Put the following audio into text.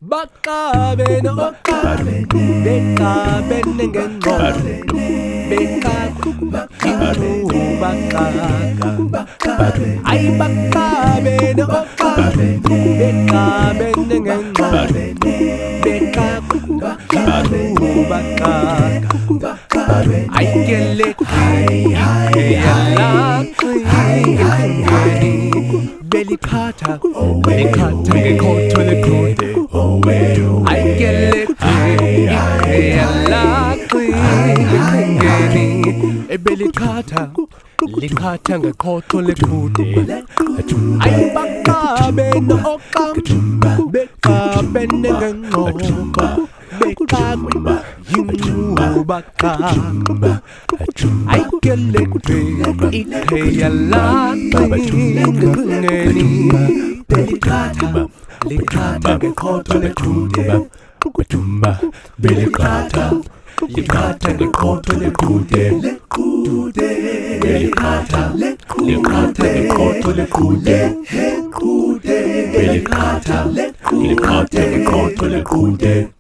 Baka beno beka benengen go beka kitu baka ay baka beno beka benengen go beka kitu baka ay gelik ay Belikata, Belikata, get caught to the code. I get it, I like it. Belikata, Likata, get caught to the code. I baka ben okam, beka benengo, beka you baka. I get it, I Belikata, Likata, get caught to the code. Belikata, Likata, get caught to the code. Belikata, Likata, get caught to the code. Belikata, Likata, get caught to the code.